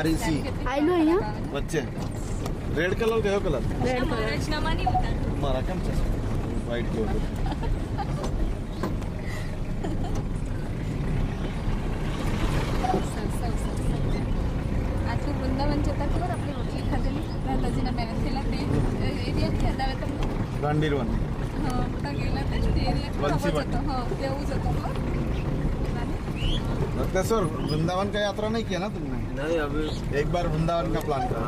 REC आयलो અહીંયા વચ્ચે રેડ કલર કયો કલર રેડ કલર રચનામાં નહીં ઉતાર મારા કેમ છે વ્હાઈટ કલર આટલું વૃંદાવન જતા ખબર આપણે રોટલી ખાધેલી માતાજીના મેરેથેલા તે એરિયા ખ્યાલ આવે તમને ગાંધીરવન હા બધા ગયેલા હતા તે એરિયા બંસીવન. હતો હા તેવું જ હતું ખબર रत्नेश्वर वृंदावन का यात्रा नहीं किया ना तुमने? नहीं अभी एक बार वृंदावन का प्लान करा।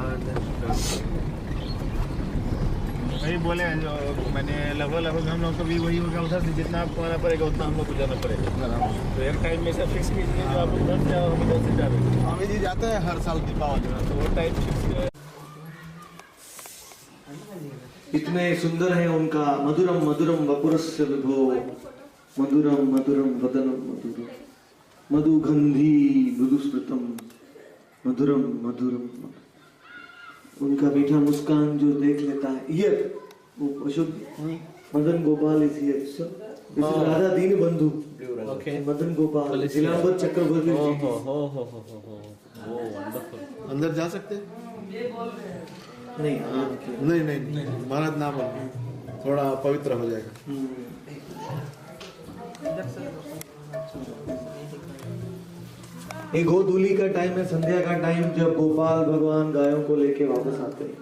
वही बोले हैं जो मैंने लगभग हम लोग को भी वही होगा उधर से जितना आपको आना पड़ेगा उतना हम लोग को जाना पड़ेगा। तो एक टाइम में से फिक्स कीजिए जो आप उधर से आओ हम उधर से जा रहे हैं स्वामी जी जाते हैं हर साल दीपावली में। तो वो टाइम फिक्स इतने सुंदर है उनका मधुरम मधुरम वपुरस्य विभो मधुरम मधुरम वदनम मधुरम मधुगंधी मृदुस्मृतम मधुरम मधुरम उनका मीठा मुस्कान जो देख लेता है ये वो अशोक मदन गोपाल इज हियर राधा दीन बंधु मदन गोपाल जिलांबर चक्रवर्ती अंदर जा सकते हैं? नहीं नहीं नहीं महाराज ना बोल थोड़ा पवित्र हो जाएगा। ये गोधूली का टाइम है, संध्या का टाइम जब गोपाल भगवान गायों को लेके वापस आते हैं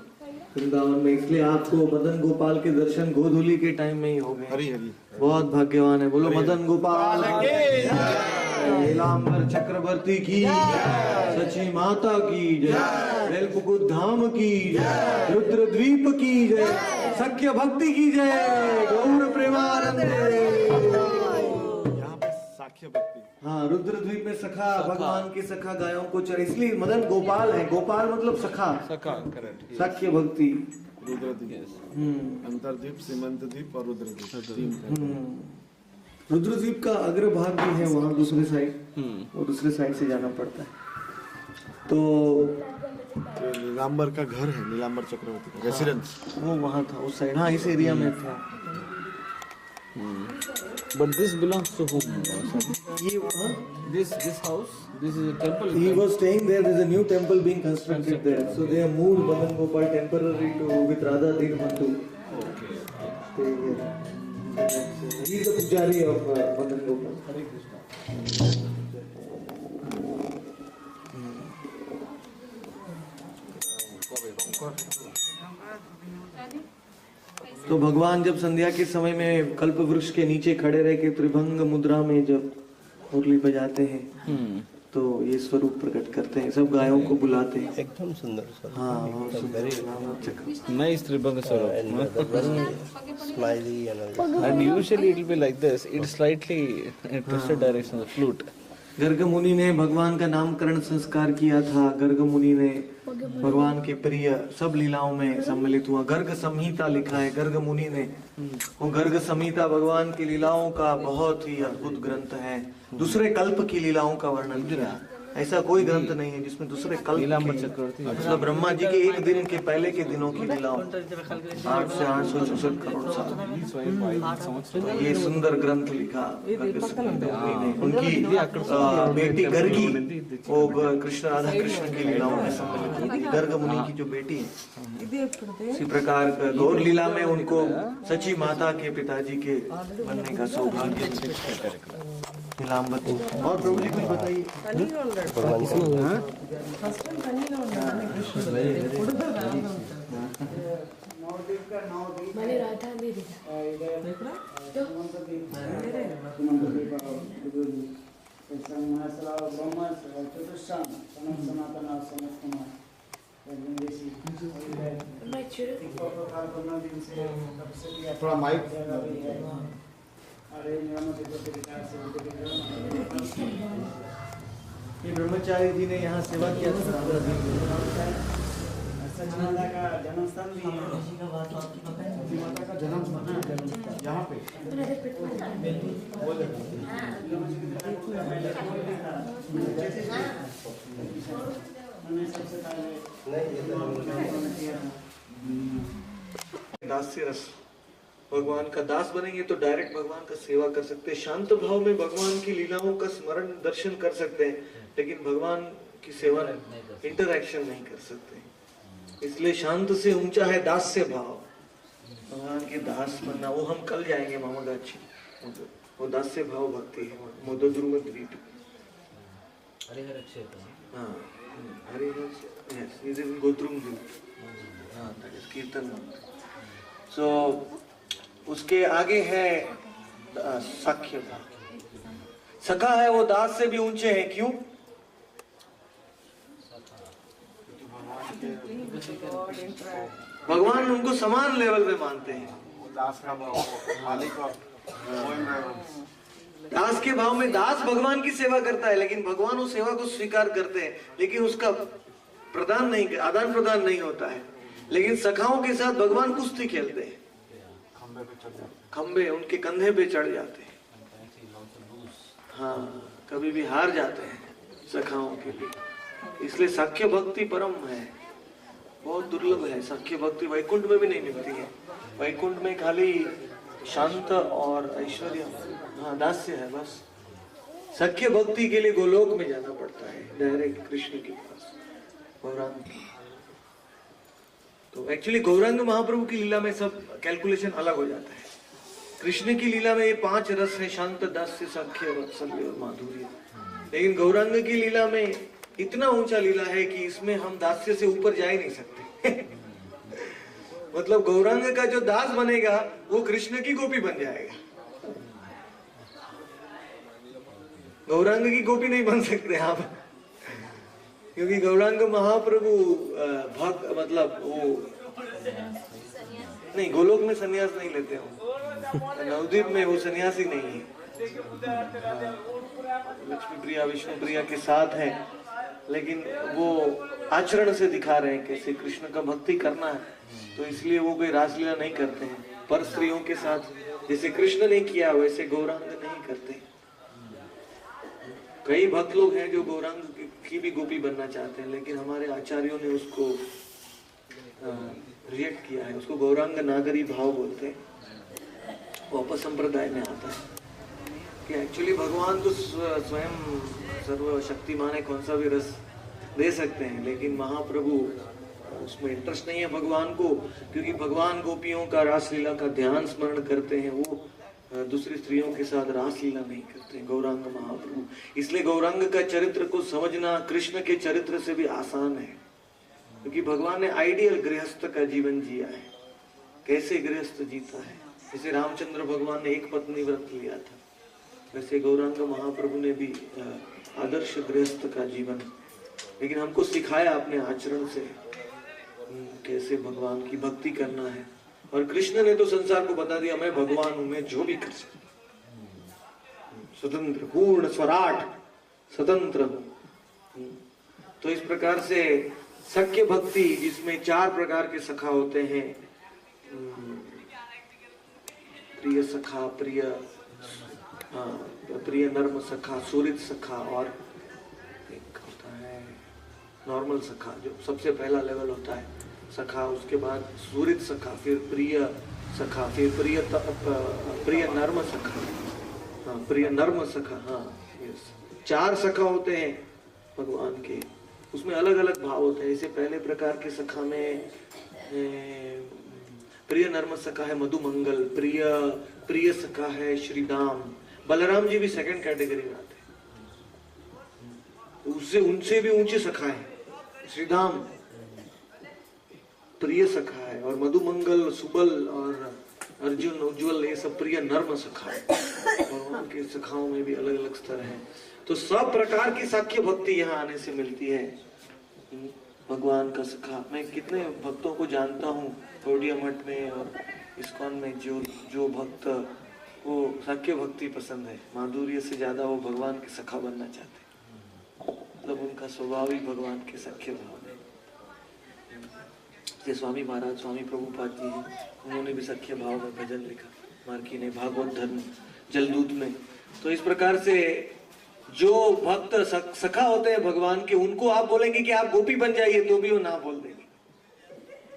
वृंदावन में, इसलिए आपको मदन गोपाल के दर्शन गोधूली के टाइम में ही हो गए। हरी हरी बहुत भाग्यवान है, बोलो मदन गोपाल नीलांबर चक्रवर्ती की सची माता की जय, बेलकुकुट धाम की जय, रुद्रद्वीप की जय, सख्य भक्ति की जय, गौर प्रेमानंद। यहाँ पे साख्य भक्ति हाँ, रुद्रद्वीप में सखा भगवान के सखा गायों को चर, इसलिए मदन गोपाल है, गोपाल मतलब सखा करेक्ट सख्य भक्ति। रुद्रद्वीप अंतरद्वीप सीमंतद्वीप और रुद्रद्वीप रुद्रद्वीप का अग्रभाग भी है वहाँ दूसरे साइड, वो दूसरे साइड से जाना पड़ता है। तो नीलांबर का घर है, नीलांबर चक्रवर्ती का रेसिडेंस वो वहाँ था उस साइड, हाँ इस एरिया में था। But this belongs to whom? ये वहाँ This house, this is a temple. he was staying there. There's a new temple being constructed there, so they have moved Madan Gopal temporarily to with Radha Deen Bandhu. Okay. He is the pujari of Madan Gopal. Hare Krishna. तो भगवान जब संध्या के समय में कल्प वृक्ष के नीचे खड़े रह के त्रिभंग मुद्रा में जब मुरली बजाते हैं तो ये स्वरूप प्रकट करते हैं, सब गायों को बुलाते हैं। एकदम सुंदर सर। हाँ बहुत सुंदर। Nice Tribhanga Swarup. Smiley and And usually it will be like this. It's slightly in twisted direction, the flute. Garg मुनि ने भगवान का नामकरण संस्कार किया था। गर्ग मुनि ने भगवान के प्रिय सब लीलाओं में सम्मिलित हुआ। गर्ग संहिता लिखा है गर्ग मुनि ने। वो गर्ग संहिता भगवान की लीलाओं का बहुत ही अद्भुत ग्रंथ है। दूसरे कल्प की लीलाओं का वर्णन किया। ऐसा कोई ग्रंथ नहीं है जिसमें दूसरे कल्प की, मतलब ब्रह्मा जी के एक दिन के पहले के दिनों की लीलाओं 8 से 864 करोड़ साल। ये सुंदर ग्रंथ लिखा गर्ग संहिता मुनि ने। उनकी बेटी गर्गी वो कृष्ण राधा कृष्ण की लीलाओं में सम्मिलित हुई। गर्ग मुनि की जो बेटी है, इसी प्रकार गौर लीला में उनको सची माता के पिताजी के बनने का सौभाग्य। नीलांबर और प्रभु जी कुछ बताइए। मैंने राधा भी थोड़ा माइक ये ब्रह्मचारी जी ने यहाँ सेवा किया था। माता का जन्म स्थान भी है। माता का जन्म यहाँ पे दास्य रस भगवान का दास बनेंगे तो डायरेक्ट भगवान का सेवा कर सकते हैं, शांत भाव में भगवान की लीलाओं का स्मरण दर्शन कर सकते हैं, लेकिन भगवान की सेवा इंटरैक्शन नहीं कर सकते। इसलिए शांत से ऊंचा है दास्य भाव, भगवान के दास बनना। वो हम कल जाएंगे मामागाची, वो दास्य भाव भक्ति है। मोदद्रुम द्वीप, हरिहर क्षेत्र। हाँ, हरिहर, यस, इज इन गोद्रुम द्वीप, हाँ, दैट इज कीर्तन। सो उसके आगे है सख्य भाव। सखा है वो दास से भी ऊंचे हैं, क्यों? भगवान उनको समान लेवल में मानते हैं। दास का भाव, मालिक और दास के भाव में दास भगवान की सेवा करता है, लेकिन भगवान उस सेवा को स्वीकार करते हैं, लेकिन उसका प्रदान नहीं, आदान प्रदान नहीं होता है। लेकिन सखाओं के साथ भगवान कुश्ती खेलते हैं, खंबे उनके कंधे पे चढ़ जाते हैं, हाँ, कभी भी हार जाते हैं सखाओं के लिए। इसलिए सख्य भक्ति परम है, बहुत दुर्लभ है। सख्य भक्ति वैकुंठ में भी नहीं मिलती है। वैकुंठ में खाली शांत और ऐश्वर्य, हाँ, दास्य है बस। सख्य भक्ति के लिए गोलोक में जाना पड़ता है, डायरेक्ट कृष्ण के पास, गौरांग। तो एक्चुअली गौरांग महाप्रभु की लीला में सब कैलकुलेशन अलग हो जाता है। कृष्ण की लीला में ये 5 रस है, शांत, दास्य, सख्य, वात्सल्य और माधुर्य। लेकिन गौरांग की लीला में इतना ऊंचा लीला है कि इसमें हम दास्य से ऊपर जा ही नहीं सकते। मतलब गौरांग का जो दास बनेगा वो कृष्ण की गोपी बन जाएगा। गौरांग की गोपी नहीं बन सकते आप, क्योंकि गौरांग महाप्रभु भक्त, मतलब वो नहीं, गोलोक में सन्यास नहीं लेते हो, नवद्वीप में वो सन्यासी नहीं है। लक्ष्मी प्रिया विष्णु प्रिया के साथ है, लेकिन वो आचरण से दिखा रहे हैं कैसे कृष्ण का भक्ति करना है। तो इसलिए वो कोई रासलीला नहीं करते हैं, पर स्त्रियों के साथ जैसे कृष्ण ने किया वैसे गौरांग नहीं करते। कई भक्त लोग हैं जो गौरांग की भी गोपी बनना चाहते हैं, लेकिन हमारे आचार्यों ने उसको रिजेक्ट किया है। उसको गौरांग नागरी भाव बोलते हैं, वो अपसंप्रदाय में आता है कि एक्चुअली भगवान तो स्वयं सर्वशक्तिमान है, कौन सा भी रस दे सकते हैं, लेकिन महाप्रभु उसमें इंटरेस्ट नहीं है भगवान को, क्योंकि भगवान गोपियों का रासलीला का ध्यान स्मरण करते हैं, वो दूसरी स्त्रियों के साथ रासलीला नहीं करते गौरांग महाप्रभु। इसलिए गौरांग का चरित्र को समझना कृष्ण के चरित्र से भी आसान है, क्योंकि भगवान ने आइडियल गृहस्थ का जीवन जिया है। कैसे गृहस्थ जीता है, जैसे रामचंद्र भगवान ने एक पत्नी व्रत लिया था, वैसे गौरांग महाप्रभु ने भी आदर्श गृहस्थ का जीवन, लेकिन हमको सिखाया अपने आचरण से कैसे भगवान की भक्ति करना है। और कृष्ण ने तो संसार को बता दिया, मैं भगवान हूं, मैं जो भी कर सकता, स्वतंत्र, पूर्ण स्वराट स्वतंत्र हूं। तो इस प्रकार से सख्य भक्ति, जिसमें 4 प्रकार के सखा होते हैं, प्रिय सखा, प्रिय नर्म सखा, सूरित सखा, और एक होता है नॉर्मल सखा, जो सबसे पहला लेवल होता है सखा, उसके बाद सूरित सखा, फिर प्रिय सखा, फिर प्रिय नर्म सखा, हाँ, प्रिय नर्म सखा, हाँ, यस। 4 सखा होते हैं भगवान के, उसमें अलग अलग भाव होते हैं। जैसे पहले प्रकार के सखा में प्रिय नर्म सखा है मधुमंगल, प्रिय सखा है श्रीदाम। बलराम जी भी सेकंड कैटेगरी में आते हैं, उससे उनसे भी ऊंचे सखा है। श्रीधाम प्रिय सखा है, और मधुमंगल, सुबल और अर्जुन, उज्जवल, ये सब प्रिय नर्म सखा है। भगवान के सखाओं में भी अलग अलग स्तर हैं। तो सब प्रकार की सख्य भक्ति यहाँ आने से मिलती है। भगवान का सखा, मैं कितने भक्तों को जानता हूँ गौड़िया मठ में और इस्कॉन में, जो भक्त वो सख्य भक्ति पसंद है, माधुर्य से ज्यादा वो भगवान के सखा बनना चाहते हैं। मतलब उनका स्वभाव ही भगवान के सख्य भाव है। जैसे स्वामी महाराज, स्वामी प्रभुपाद जी हैं, उन्होंने भी सख्य भाव में भजन लिखा, मार्की ने भागवत धर्म जलदूत में। तो इस प्रकार से जो भक्त सखा होते हैं भगवान के, उनको आप बोलेंगे कि आप गोपी बन जाइए तो भी वो ना बोल देंगे,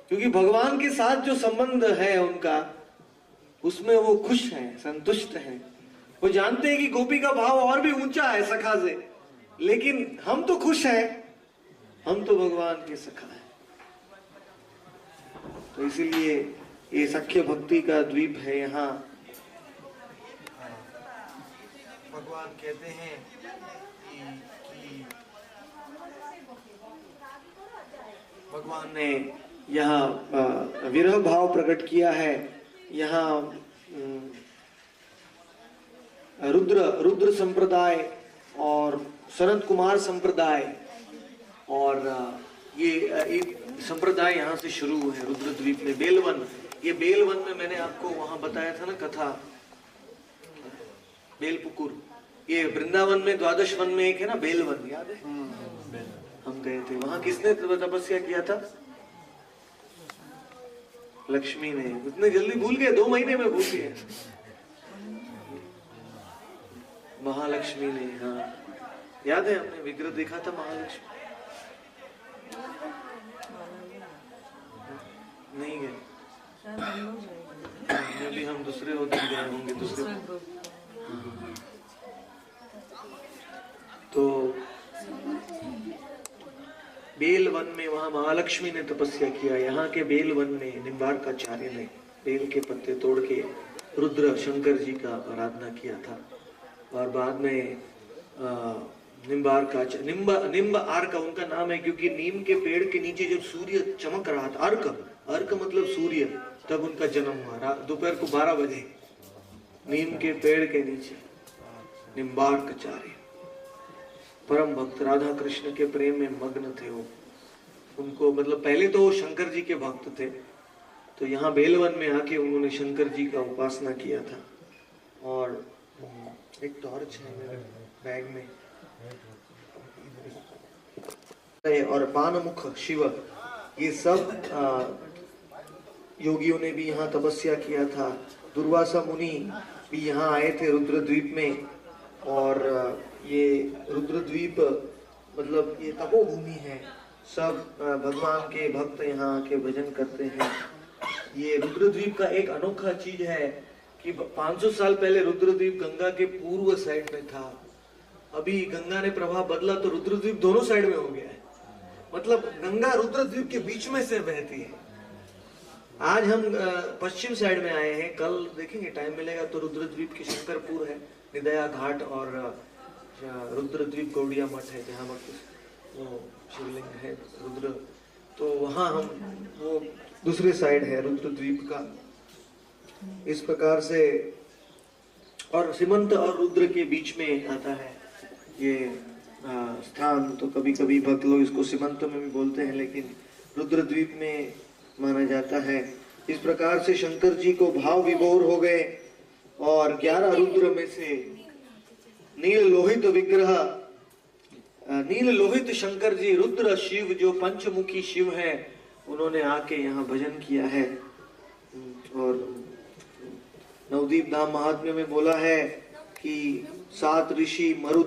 क्योंकि भगवान के साथ जो संबंध है उनका, उसमें वो खुश हैं, संतुष्ट हैं। वो जानते हैं कि गोपी का भाव और भी ऊंचा है सखा से, लेकिन हम तो खुश हैं, हम तो भगवान के सखा हैं। तो इसीलिए ये सख्य भक्ति का द्वीप है। यहाँ भगवान कहते हैं कि भगवान ने यहाँ विरह भाव प्रकट किया है। यहाँ रुद्र संप्रदाय और सनत कुमार संप्रदाय और ये संप्रदाय यहाँ से शुरू है रुद्र द्वीप में। बेलवन, ये बेलवन में मैंने आपको वहां बताया था ना कथा, बेलपुकुर। ये वृंदावन में द्वादश वन में एक है ना बेलवन, याद है? हम गए थे वहां। किसने तपस्या किया था? लक्ष्मी ने। इतने जल्दी भूल गए, 2 महीने में भूल गए। महालक्ष्मी ने, हाँ याद है, हमने विग्रह देखा था महालक्ष्मी। नहीं गए, भी हम दूसरे होते गए होंगे दूसरे। तो बेलवन में वहां महालक्ष्मी ने तपस्या किया। यहाँ के बेलवन में निम्बार्काचार्य ने बेल के पत्ते तोड़ के रुद्र शंकर जी का आराधना किया था। और बाद में निम्ब आर्क उनका नाम है, क्योंकि नीम के पेड़ के नीचे जब सूर्य चमक रहा था, अर्क मतलब सूर्य, तब उनका जन्म हुआ। दोपहर को 12 बजे नीम के पेड़ के नीचे निम्बार्काचार्य, परम भक्त, राधा कृष्ण के प्रेम में मग्न थे वो। उनको मतलब पहले तो वो शंकर जी के भक्त थे, तो यहाँ बेलवन में आके उन्होंने शंकर जी का उपासना किया था। और एक टॉर्च है मेरे बैग में, और पानमुख शिव, ये सब योगियों ने भी यहाँ तपस्या किया था। दुर्वासा मुनि भी यहाँ आए थे रुद्रद्वीप में। और ये रुद्रद्वीप मतलब ये तपोभूमि है। सब भगवान के भक्त यहाँ आके भजन करते हैं। ये रुद्रद्वीप का एक अनोखा चीज है कि 500 साल पहले रुद्रद्वीप गंगा के पूर्व साइड में था। अभी गंगा ने प्रभाव बदला तो रुद्रद्वीप दोनों साइड में हो गया है। मतलब गंगा रुद्रद्वीप के बीच में से बहती है। आज हम पश्चिम साइड में आए हैं, कल देखेंगे टाइम मिलेगा तो रुद्रद्वीप की शंकरपुर है, निदया घाट, और रुद्रद्वीप गौड़िया मठ है जहाँ वो शिवलिंग है रुद्र, तो वहाँ हम वो दूसरे साइड है रुद्रद्वीप का। इस प्रकार से, और सीमंत और रुद्र के बीच में आता है ये स्थान। तो कभी कभी भक्त लोग इसको सीमंत में भी बोलते हैं, लेकिन रुद्रद्वीप में माना जाता है। इस प्रकार से शंकर जी को भाव विभोर हो गए और 11 रुद्र में से नील लोहित विग्रह, नील लोहित शंकर जी, रुद्र शिव जो पंचमुखी शिव है, उन्होंने आके यहाँ भजन किया है। और नवदीप धाम महात्म्य में बोला है कि 7 ऋषि मरु